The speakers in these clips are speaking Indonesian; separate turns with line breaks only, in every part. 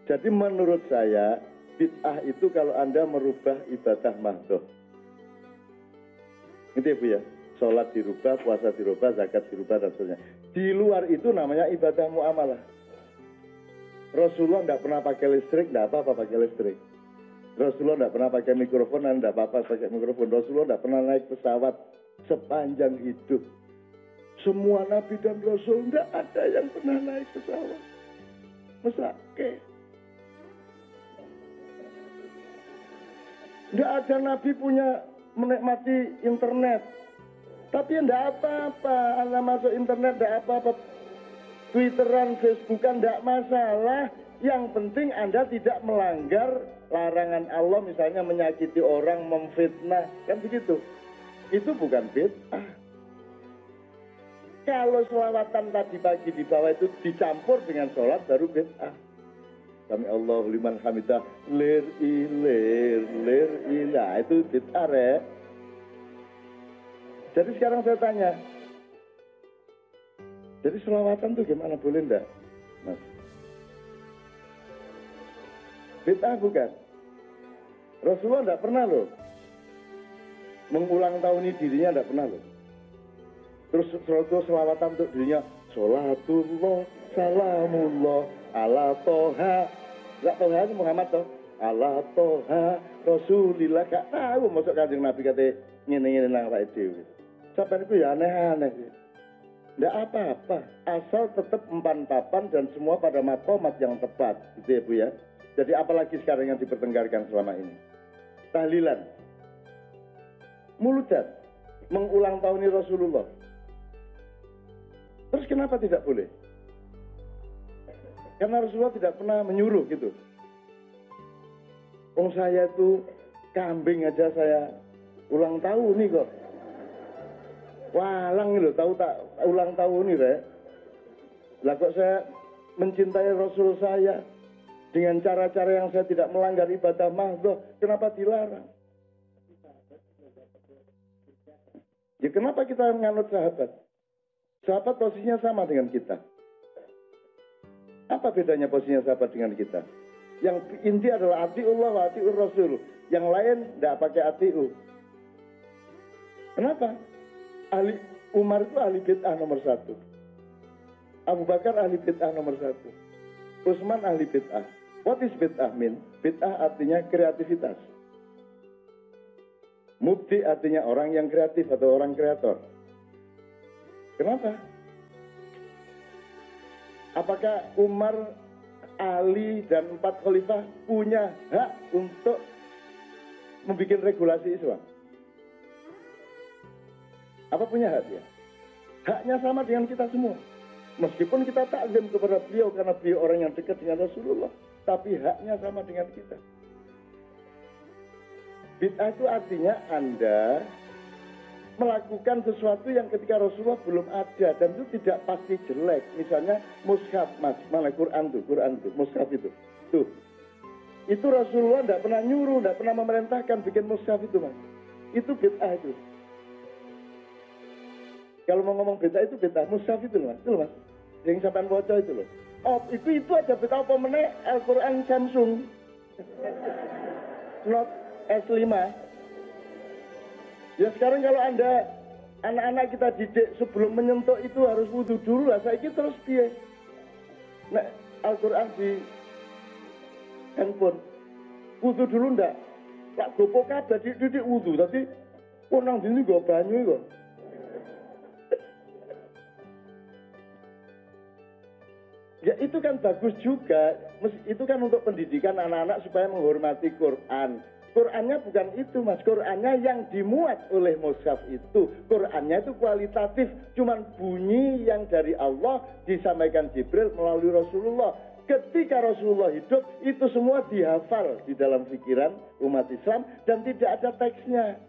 Jadi menurut saya, bid'ah itu kalau Anda merubah ibadah mahdoh. Gitu ya Bu ya? Sholat dirubah, puasa dirubah, zakat dirubah, dan sebagainya. Di luar itu namanya ibadah muamalah. Rasulullah tidak pernah pakai listrik, tidak apa-apa pakai listrik. Rasulullah tidak pernah pakai mikrofon, dan tidak apa-apa pakai mikrofon. Rasulullah tidak pernah naik pesawat sepanjang hidup. Semua Nabi dan Rasul tidak ada yang pernah naik pesawat. Mesake. Tidak ada Nabi punya menikmati internet. Tapi tidak apa-apa. Anda masuk internet tidak apa-apa. Twitteran, Facebookan tidak masalah. Yang penting Anda tidak melanggar larangan Allah. Misalnya menyakiti orang, memfitnah. Kan begitu. Itu bukan bid'ah. Kalau selawatan tadi pagi di bawah itu dicampur dengan sholat baru bid'ah. Sami Allahu liman hamidah, lir ilah, itu bid'ah ya. Jadi sekarang saya tanya, jadi selawatan tuh gimana, boleh enggak, Mas? Bid'ah bukan? Rasulullah enggak pernah loh mengulang tahuni dirinya, enggak pernah loh. Terus selawatan untuk dirinya, sholatullah, salamullah, ala toha. Enggak toha itu Muhammad toh. Ala toha, Rasulillah. Gak tahu masuk Kanjeng Nabi kata ngene-ngene nang awake dhewe. Sampai itu ya aneh-aneh. Enggak apa-apa. Asal tetap empan papan dan semua pada maqamat yang tepat. Gitu ya Bu ya. Jadi apalagi sekarang yang dipertengkarkan selama ini? Tahlilan. Muludan. Mengulang tahun Rasulullah. Terus kenapa tidak boleh? Karena Rasulullah tidak pernah menyuruh gitu. Oh saya tuh kambing aja saya ulang tahun nih kok. Walang loh, tahu tak ulang tahun nih Rek. Lah kok saya mencintai Rasul saya dengan cara-cara yang saya tidak melanggar ibadah mahdoh, kenapa dilarang? Ya kenapa kita menganut sahabat? Sahabat posisinya sama dengan kita. Apa bedanya posisinya sahabat dengan kita? Yang inti adalah atiullah wa atiur rasul. Yang lain tidak pakai atiu. Kenapa? Umar itu ahli bid'ah nomor 1. Abu Bakar ahli bid'ah nomor 1. Utsman ahli bid'ah. What is bid'ah mean? Bid'ah artinya kreativitas. Mubti artinya orang yang kreatif atau orang kreator. Kenapa? Apakah Umar, Ali, dan 4 khalifah punya hak untuk membuat regulasi Islam? Apa punya hak dia? Haknya sama dengan kita semua. Meskipun kita takzim kepada beliau karena beliau orang yang dekat dengan Rasulullah, tapi haknya sama dengan kita. Bid'ah itu artinya Anda melakukan sesuatu yang ketika Rasulullah belum ada dan itu tidak pasti jelek. Misalnya mushaf, Mas, mana Quran tuh, mushaf itu. Tuh. Itu Rasulullah tidak pernah nyuruh, tidak pernah memerintahkan bikin mushaf itu, Mas. Itu bid'ah itu. Kalau mau ngomong bid'ah itu bid'ah mushaf itu loh, Mas. Itu loh, Mas. Yang sampean baca itu loh. Oh, itu aja bid'ah apa meneh Al-Qur'an Samsung. Note S5. Ya sekarang kalau Anda, anak-anak kita didik sebelum menyentuh itu harus wudu dulu lah. Saya terus piye? Nah, Al-Quran di handphone. Wudu dulu ndak? Tak gopo kabeh didik wudu. Tapi nang dini gue banyu kok. Ya itu kan bagus juga. Itu kan untuk pendidikan anak-anak supaya menghormati Quran. Qurannya bukan itu, Mas. Qurannya yang dimuat oleh mushaf itu. Qurannya itu kualitatif. Cuman bunyi yang dari Allah disampaikan Jibril melalui Rasulullah. Ketika Rasulullah hidup, itu semua dihafal di dalam pikiran umat Islam. Dan tidak ada teksnya.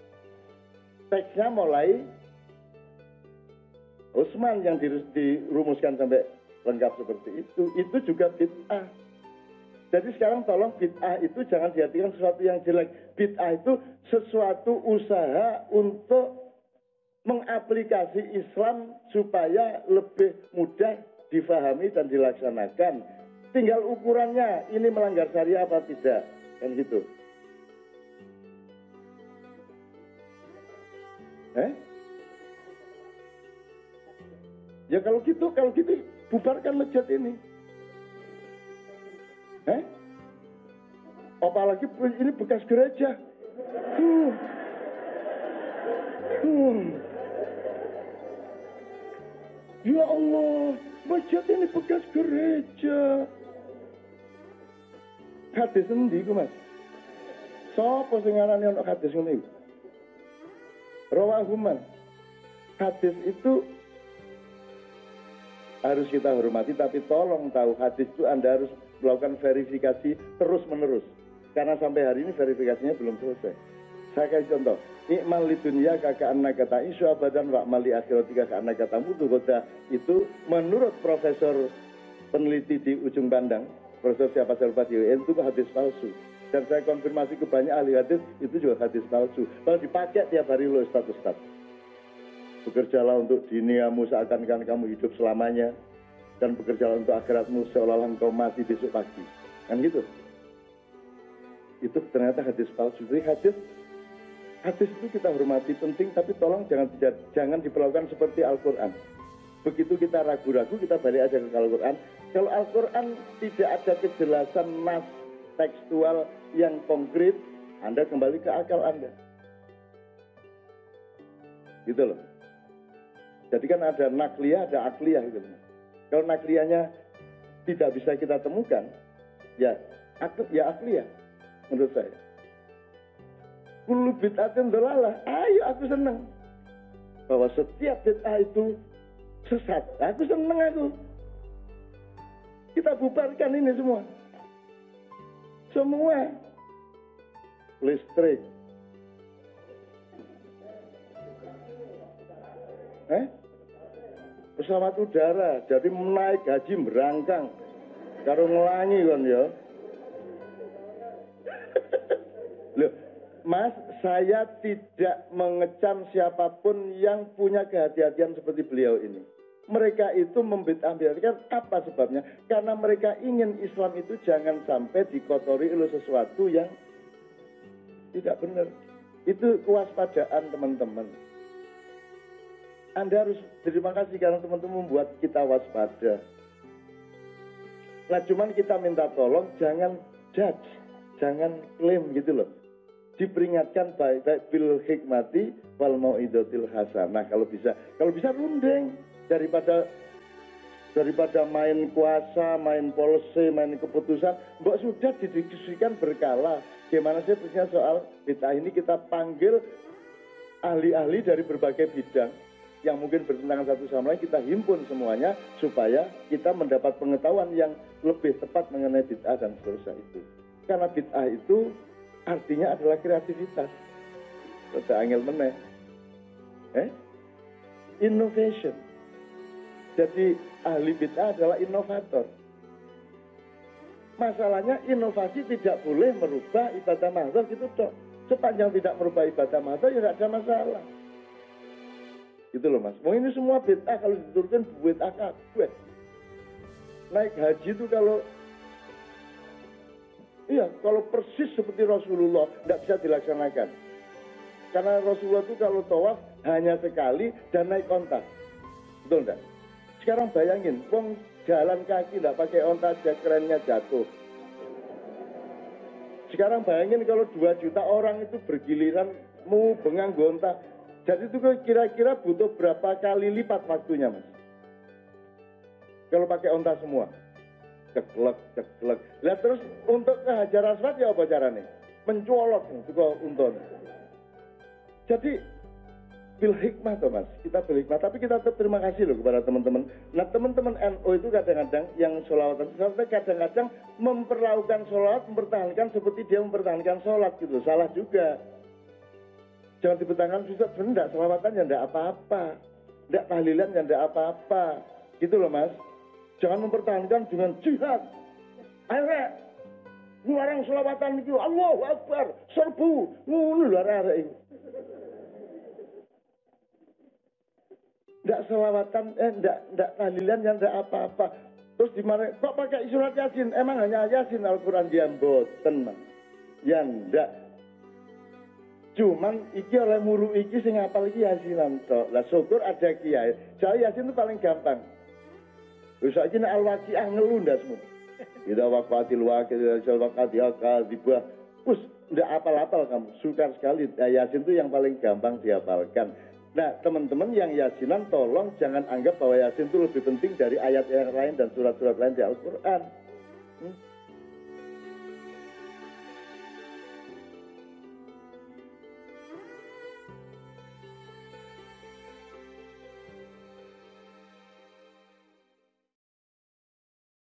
Teksnya mulai Utsman yang dirumuskan sampai lengkap seperti itu. Itu juga bid'ah. Jadi sekarang tolong bid'ah itu jangan diartikan sesuatu yang jelek. Bid'ah itu sesuatu usaha untuk mengaplikasi Islam supaya lebih mudah difahami dan dilaksanakan. tinggal ukurannya, ini melanggar syariah apa tidak, kan gitu. Ya kalau gitu bubarkan masjid ini. Apalagi ini bekas gereja. Ya Allah, masjid ini bekas gereja. Hadis endi iku, Mas? Sapa sing ngarani ana hadis ngene iku? Rawahu man. Hadis itu harus kita hormati, tapi tolong tahu hadis itu Anda harus melakukan verifikasi terus-menerus. Karena sampai hari ini verifikasinya belum selesai. Saya kasih contoh. Ikmal li dunya kaka anna kata isu abadan wa mali akhiratika ka anna kata mutu kota itu menurut profesor peneliti di ujung pandang, Profesor siapa Salvati itu hadis palsu. Dan saya konfirmasi ke banyak ahli hadis itu juga hadis palsu. Kalau dipakai tiap hari lo Ustaz. Bekerjalah untuk duniamu seakan-akan kamu hidup selamanya, dan bekerjalah untuk akhiratmu seolah-olah engkau mati besok pagi. Kan gitu. Itu ternyata hadis palsu. Jadi hadis itu kita hormati penting, tapi tolong jangan diperlakukan seperti Al-Quran. Begitu kita ragu-ragu, kita balik aja ke Al-Quran. Kalau Al-Quran tidak ada kejelasan nas tekstual yang konkret, Anda kembali ke akal Anda. Gitu loh. Jadi kan ada nakliyah, ada akliyah gitu. Kalau nakliyahnya tidak bisa kita temukan, ya akliyah menurut saya. Kullu bid'atin dhalalah. Ayo aku senang bahwa setiap bid'ah itu sesat. Aku senang aku. Kita bubarkan ini semua. Semua listrik. Pesawat udara, jadi menaik gaji merangkang. Karo ngelangi kan ya. Loh, Mas, saya tidak mengecam siapapun yang punya kehati-hatian seperti beliau ini. Mereka itu membid'ah-bid'ahkan apa sebabnya? Karena mereka ingin Islam itu jangan sampai dikotori oleh sesuatu yang tidak benar. Itu kewaspadaan teman-teman. Anda harus terima kasih karena teman-teman membuat kita waspada. Nah, cuman kita minta tolong jangan judge, jangan klaim gitu loh. Diperingatkan baik-baik bil hikmati wal mau'izatil hasanah. Kalau bisa runding daripada main kuasa, main policy, main keputusan, mbok sudah didiskusikan berkala. Gimana sih punya soal bid'ah ini, kita panggil ahli-ahli dari berbagai bidang yang mungkin bertentangan satu sama lain, kita himpun semuanya supaya kita mendapat pengetahuan yang lebih tepat mengenai bid'ah dan seterusnya itu. Karena bid'ah itu artinya adalah kreativitas. Ada angel meneh. Innovation. Jadi ahli bid'ah adalah inovator. Masalahnya inovasi tidak boleh merubah ibadah mahdzur gitu toh. Sepanjang tidak merubah ibadah mahdzur ya tidak ada masalah. Gitu loh Mas. Ini semua bid'ah kalau diturunkan bid'ah kabeh. Naik haji itu kalau persis seperti Rasulullah tidak bisa dilaksanakan. Karena Rasulullah itu kalau tawaf hanya sekali dan naik onta. Betul enggak? Sekarang bayangin, wong jalan kaki tidak pakai onta aja kerennya jatuh. Sekarang bayangin kalau 2 juta orang itu bergiliran mau bengang gonta. Jadi itu kira-kira butuh berapa kali lipat waktunya, Mas? Kalau pakai onta semua. Ceklek. Lihat terus untuk ke Hajar Aswad ya apa caranya? Mencolok juga unton. Jadi bil hikmah toh Mas, kita bil hikmah. Tapi kita tetap terima kasih loh kepada teman-teman. Nah teman-teman NU itu kadang-kadang yang sholawatan, kadang-kadang memperlakukan sholat, mempertahankan seperti dia mempertahankan sholat gitu. Salah juga. Jangan dipertahankan susah, benar, sholawatan ya enggak apa-apa. Enggak tahlilan ya enggak apa-apa. Gitu loh Mas. Jangan mempertahankan dengan jihad. Ayo ngelarang sholawatan itu, Allahu Akbar, serbu, ngelarang itu. Enggak selawatan, enggak tahlilan yang enggak apa-apa. Terus di mana kok pakai surat Yasin? Emang hanya Yasin Al-Qur'an dia mboten, Mas. Ya ndak. Cuman iki oleh muru iki sing apal iki Yasinan tok. Lah syukur ada kiai. Saya Yasin itu paling gampang. Wis saiki nek Al-Waqiah ngelundas semua. Kita waqatil waqil waqati akadzibah. Us ndak apal-apal kamu. Sukar sekali. Nah, Yasin itu yang paling gampang dihafalkan. Nah, teman-teman yang Yasinan tolong jangan anggap bahwa Yasin itu lebih penting dari ayat yang lain dan surat-surat lain di Al-Qur'an.